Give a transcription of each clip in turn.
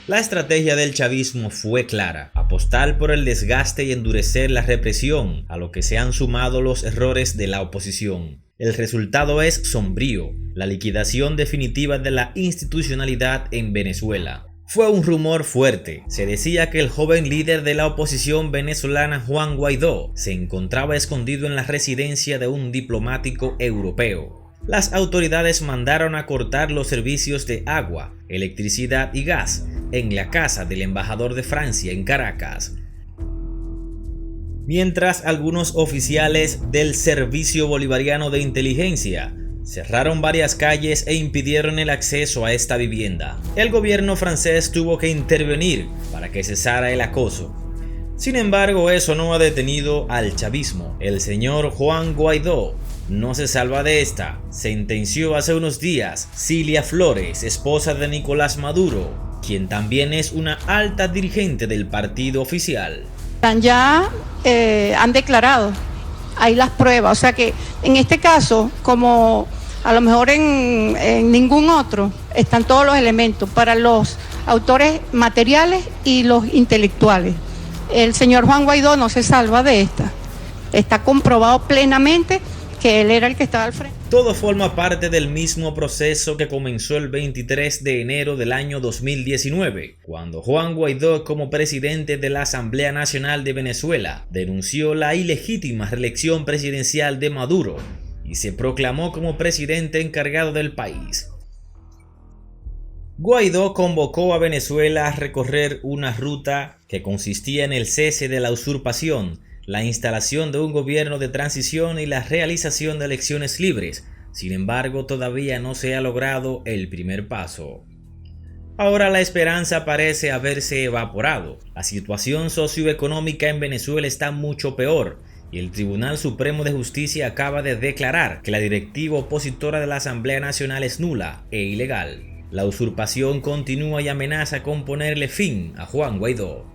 La estrategia del chavismo fue clara: apostar por el desgaste y endurecer la represión, a lo que se han sumado los errores de la oposición. El resultado es sombrío: la liquidación definitiva de la institucionalidad en Venezuela. Fue un rumor fuerte. Se decía que el joven líder de la oposición venezolana, Juan Guaidó, se encontraba escondido en la residencia de un diplomático europeo. Las autoridades mandaron a cortar los servicios de agua, electricidad y gas en la casa del embajador de Francia en Caracas, mientras algunos oficiales del Servicio Bolivariano de Inteligencia cerraron varias calles e impidieron el acceso a esta vivienda. El gobierno francés tuvo que intervenir para que cesara el acoso. Sin embargo, eso no ha detenido al chavismo. El señor Juan Guaidó no se salva de esta. Sentenció hace unos días Cilia Flores, esposa de Nicolás Maduro, quien también es una alta dirigente del partido oficial. Ya han declarado, hay las pruebas, o sea que en este caso, como a lo mejor en ningún otro, están todos los elementos para los autores materiales y los intelectuales. El señor Juan Guaidó no se salva de esta. Está comprobado plenamente que él era el que estaba al frente. Todo forma parte del mismo proceso que comenzó el 23 de enero del año 2019, cuando Juan Guaidó, como presidente de la Asamblea Nacional de Venezuela, denunció la ilegítima reelección presidencial de Maduro y se proclamó como presidente encargado del país. Guaidó convocó a Venezuela a recorrer una ruta que consistía en el cese de la usurpación, la instalación de un gobierno de transición y la realización de elecciones libres. Sin embargo, todavía no se ha logrado el primer paso. Ahora la esperanza parece haberse evaporado. La situación socioeconómica en Venezuela está mucho peor y el Tribunal Supremo de Justicia acaba de declarar que la directiva opositora de la Asamblea Nacional es nula e ilegal. La usurpación continúa y amenaza con ponerle fin a Juan Guaidó.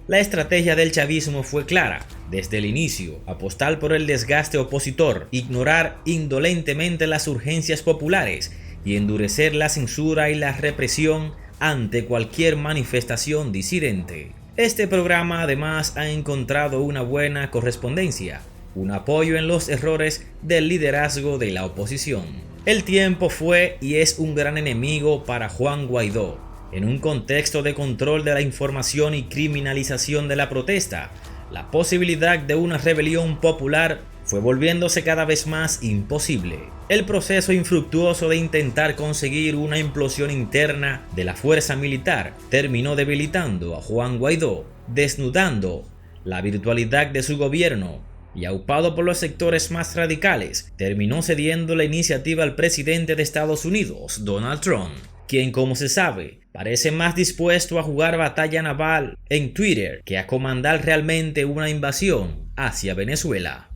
La estrategia del chavismo fue clara desde el inicio: apostar por el desgaste opositor, ignorar indolentemente las urgencias populares y endurecer la censura y la represión ante cualquier manifestación disidente. Este programa además ha encontrado una buena correspondencia, un apoyo en los errores del liderazgo de la oposición. El tiempo fue y es un gran enemigo para Juan Guaidó. En un contexto de control de la información y criminalización de la protesta, la posibilidad de una rebelión popular fue volviéndose cada vez más imposible. El proceso infructuoso de intentar conseguir una implosión interna de la fuerza militar terminó debilitando a Juan Guaidó, desnudando la virtualidad de su gobierno, y aupado por los sectores más radicales, terminó cediendo la iniciativa al presidente de Estados Unidos, Donald Trump, quien, como se sabe, parece más dispuesto a jugar batalla naval en Twitter que a comandar realmente una invasión hacia Venezuela.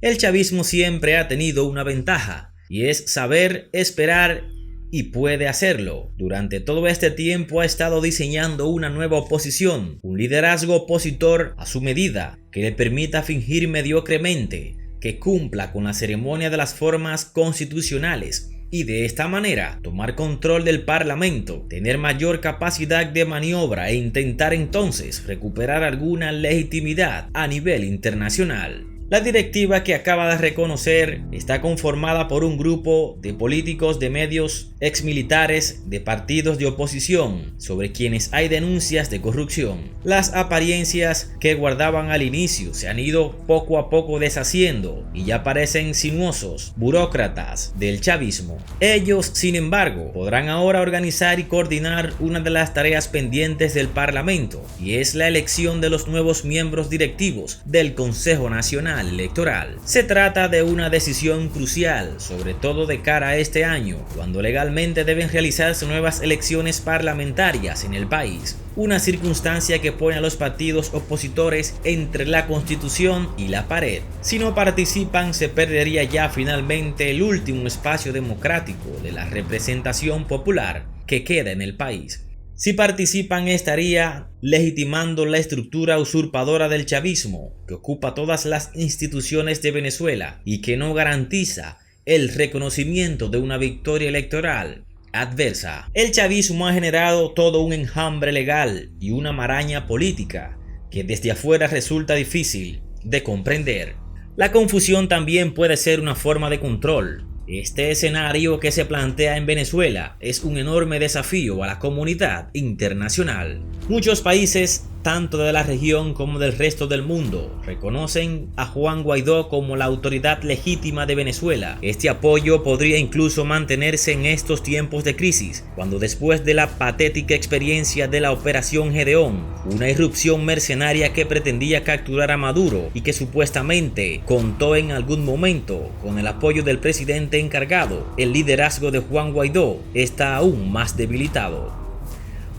El chavismo siempre ha tenido una ventaja, y es saber esperar, y puede hacerlo. Durante todo este tiempo ha estado diseñando una nueva oposición, un liderazgo opositor a su medida, que le permita fingir mediocremente, que cumpla con la ceremonia de las formas constitucionales y de esta manera tomar control del Parlamento, tener mayor capacidad de maniobra e intentar entonces recuperar alguna legitimidad a nivel internacional. La directiva que acaba de reconocer está conformada por un grupo de políticos de medios, exmilitares, de partidos de oposición, sobre quienes hay denuncias de corrupción. Las apariencias que guardaban al inicio se han ido poco a poco deshaciendo y ya parecen sinuosos burócratas del chavismo. Ellos, sin embargo, podrán ahora organizar y coordinar una de las tareas pendientes del Parlamento, y es la elección de los nuevos miembros directivos del Consejo Nacional Electoral. Se trata de una decisión crucial, sobre todo de cara a este año, cuando legalmente deben realizarse nuevas elecciones parlamentarias en el país, una circunstancia que pone a los partidos opositores entre la Constitución y la pared. Si no participan, se perdería ya finalmente el último espacio democrático de la representación popular que queda en el país. Si participan, estaría legitimando la estructura usurpadora del chavismo, que ocupa todas las instituciones de Venezuela y que no garantiza el reconocimiento de una victoria electoral adversa. El chavismo ha generado todo un enjambre legal y una maraña política que desde afuera resulta difícil de comprender. La confusión también puede ser una forma de control. Este escenario que se plantea en Venezuela es un enorme desafío a la comunidad internacional. Muchos países, tanto de la región como del resto del mundo, reconocen a Juan Guaidó como la autoridad legítima de Venezuela. Este apoyo podría incluso mantenerse en estos tiempos de crisis, cuando después de la patética experiencia de la Operación Gedeón, una irrupción mercenaria que pretendía capturar a Maduro y que supuestamente contó en algún momento con el apoyo del presidente encargado, el liderazgo de Juan Guaidó está aún más debilitado.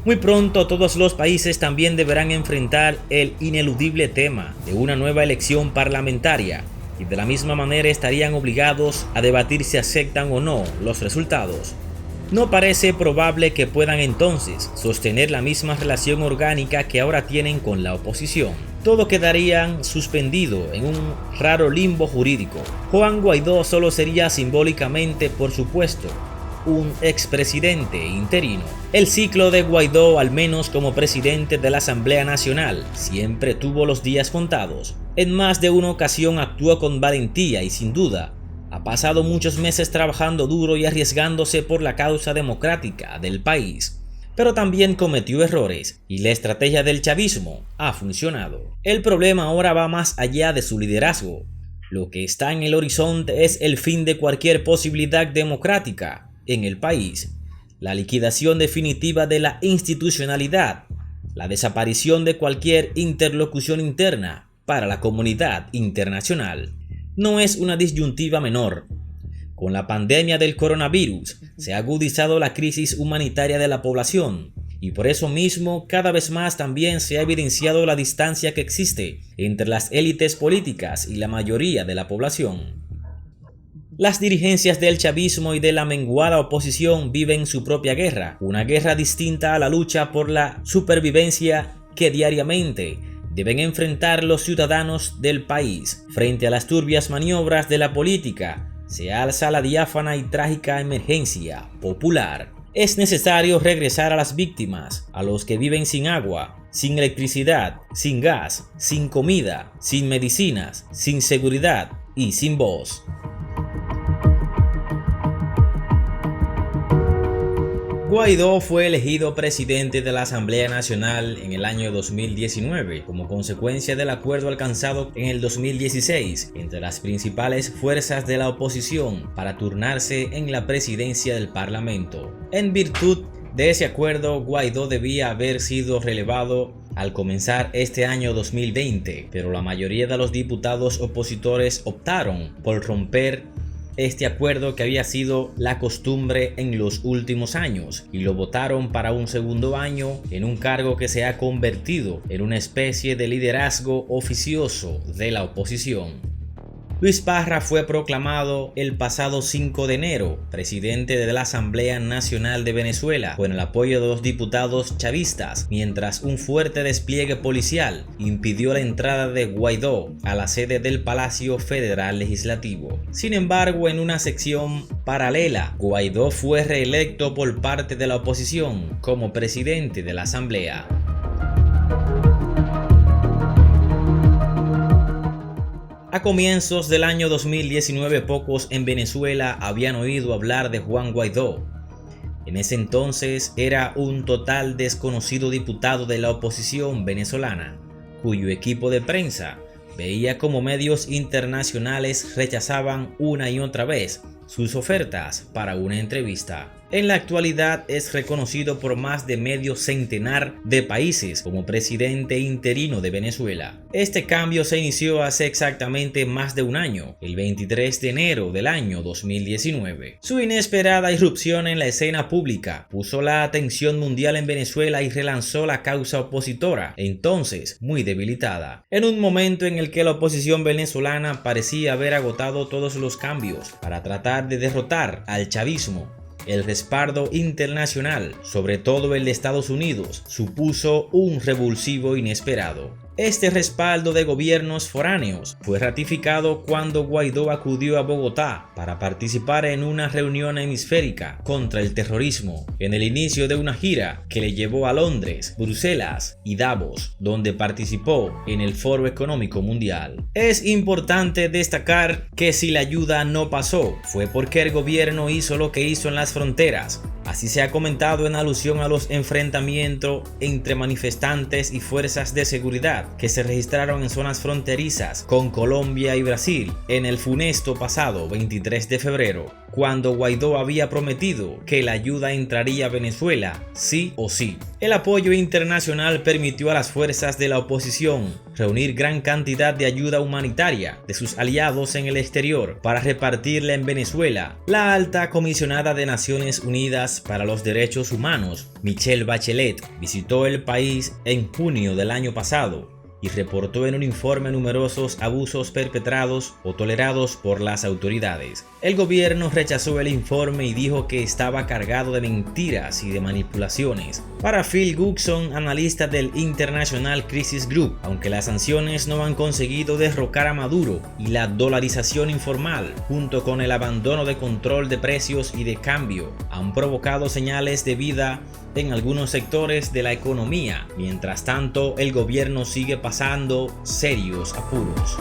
Muy pronto todos los países también deberán enfrentar el ineludible tema de una nueva elección parlamentaria y de la misma manera estarían obligados a debatir si aceptan o no los resultados. No parece probable que puedan entonces sostener la misma relación orgánica que ahora tienen con la oposición. Todo quedaría suspendido en un raro limbo jurídico. Juan Guaidó solo sería simbólicamente, por supuesto, un expresidente interino. El ciclo de Guaidó, al menos como presidente de la Asamblea Nacional, siempre tuvo los días contados. En más de una ocasión actuó con valentía y sin duda ha pasado muchos meses trabajando duro y arriesgándose por la causa democrática del país. Pero también cometió errores y la estrategia del chavismo ha funcionado. El problema ahora va más allá de su liderazgo. Lo que está en el horizonte es el fin de cualquier posibilidad democrática en el país, la liquidación definitiva de la institucionalidad, la desaparición de cualquier interlocución interna para la comunidad internacional. No es una disyuntiva menor. Con la pandemia del coronavirus se ha agudizado la crisis humanitaria de la población y por eso mismo cada vez más también se ha evidenciado la distancia que existe entre las élites políticas y la mayoría de la población. Las dirigencias del chavismo y de la menguada oposición viven su propia guerra, una guerra distinta a la lucha por la supervivencia que diariamente deben enfrentar los ciudadanos del país. Frente a las turbias maniobras de la política, se alza la diáfana y trágica emergencia popular. Es necesario regresar a las víctimas, a los que viven sin agua, sin electricidad, sin gas, sin comida, sin medicinas, sin seguridad y sin voz. Guaidó fue elegido presidente de la Asamblea Nacional en el año 2019 como consecuencia del acuerdo alcanzado en el 2016 entre las principales fuerzas de la oposición para turnarse en la presidencia del Parlamento. En virtud de ese acuerdo, Guaidó debía haber sido relevado al comenzar este año 2020, pero la mayoría de los diputados opositores optaron por romper este acuerdo que había sido la costumbre en los últimos años y lo votaron para un segundo año en un cargo que se ha convertido en una especie de liderazgo oficioso de la oposición. Luis Parra fue proclamado el pasado 5 de enero presidente de la Asamblea Nacional de Venezuela con el apoyo de los diputados chavistas, mientras un fuerte despliegue policial impidió la entrada de Guaidó a la sede del Palacio Federal Legislativo. Sin embargo, en una sección paralela, Guaidó fue reelecto por parte de la oposición como presidente de la Asamblea. A comienzos del año 2019, pocos en Venezuela habían oído hablar de Juan Guaidó. En ese entonces era un total desconocido diputado de la oposición venezolana, cuyo equipo de prensa veía como medios internacionales rechazaban una y otra vez sus ofertas para una entrevista. En la actualidad es reconocido por más de medio centenar de países como presidente interino de Venezuela. Este cambio se inició hace exactamente más de un año, el 23 de enero del año 2019. Su inesperada irrupción en la escena pública puso la atención mundial en Venezuela y relanzó la causa opositora, entonces muy debilitada. En un momento en el que la oposición venezolana parecía haber agotado todos los cambios para tratar de derrotar al chavismo, el respaldo internacional, sobre todo el de Estados Unidos, supuso un revulsivo inesperado. Este respaldo de gobiernos foráneos fue ratificado cuando Guaidó acudió a Bogotá para participar en una reunión hemisférica contra el terrorismo, en el inicio de una gira que le llevó a Londres, Bruselas y Davos, donde participó en el Foro Económico Mundial. Es importante destacar que si la ayuda no pasó, fue porque el gobierno hizo lo que hizo en las fronteras. Así se ha comentado en alusión a los enfrentamientos entre manifestantes y fuerzas de seguridad que se registraron en zonas fronterizas con Colombia y Brasil en el funesto pasado 23 de febrero, cuando Guaidó había prometido que la ayuda entraría a Venezuela sí o sí. El apoyo internacional permitió a las fuerzas de la oposición reunir gran cantidad de ayuda humanitaria de sus aliados en el exterior para repartirla en Venezuela. La alta comisionada de Naciones Unidas para los Derechos Humanos, Michelle Bachelet, visitó el país en junio del año pasado y reportó en un informe numerosos abusos perpetrados o tolerados por las autoridades. El gobierno rechazó el informe y dijo que estaba cargado de mentiras y de manipulaciones. Para Phil Goodson, analista del International Crisis Group, aunque las sanciones no han conseguido derrocar a Maduro y la dolarización informal, junto con el abandono de control de precios y de cambio, han provocado señales de vida en algunos sectores de la economía. Mientras tanto, el gobierno sigue pasando serios apuros.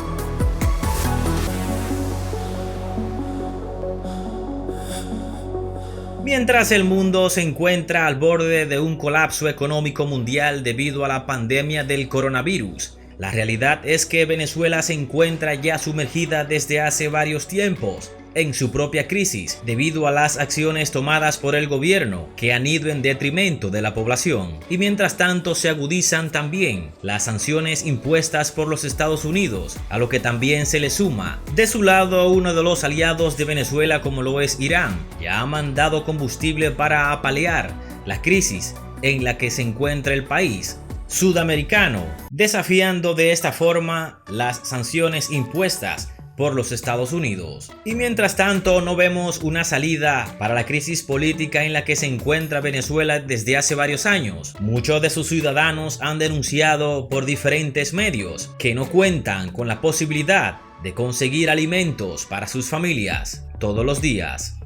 Mientras el mundo se encuentra al borde de un colapso económico mundial debido a la pandemia del coronavirus, la realidad es que Venezuela se encuentra ya sumergida desde hace varios tiempos en su propia crisis debido a las acciones tomadas por el gobierno que han ido en detrimento de la población. Y mientras tanto se agudizan también las sanciones impuestas por los Estados Unidos, a lo que también se le suma de su lado uno de los aliados de Venezuela como lo es Irán, que ha mandado combustible para apalear la crisis en la que se encuentra el país sudamericano, desafiando de esta forma las sanciones impuestas por los Estados Unidos. Y mientras tanto no vemos una salida para la crisis política en la que se encuentra Venezuela desde hace varios años. Muchos de sus ciudadanos han denunciado por diferentes medios que no cuentan con la posibilidad de conseguir alimentos para sus familias todos los días.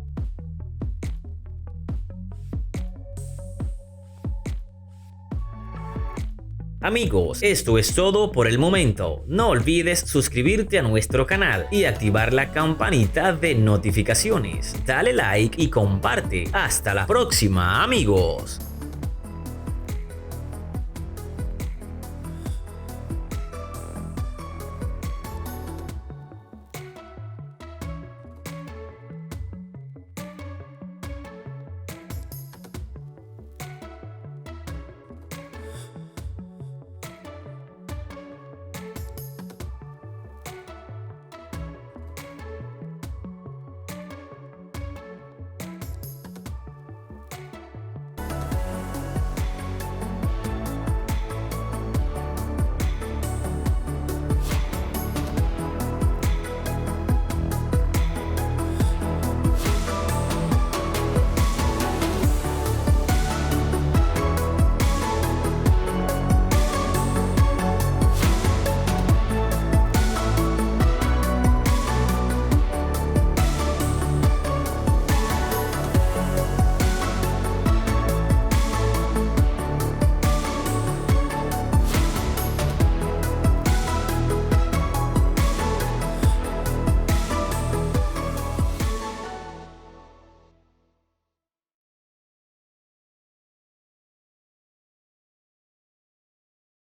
Amigos, esto es todo por el momento. No olvides suscribirte a nuestro canal y activar la campanita de notificaciones. Dale like y comparte. Hasta la próxima, amigos.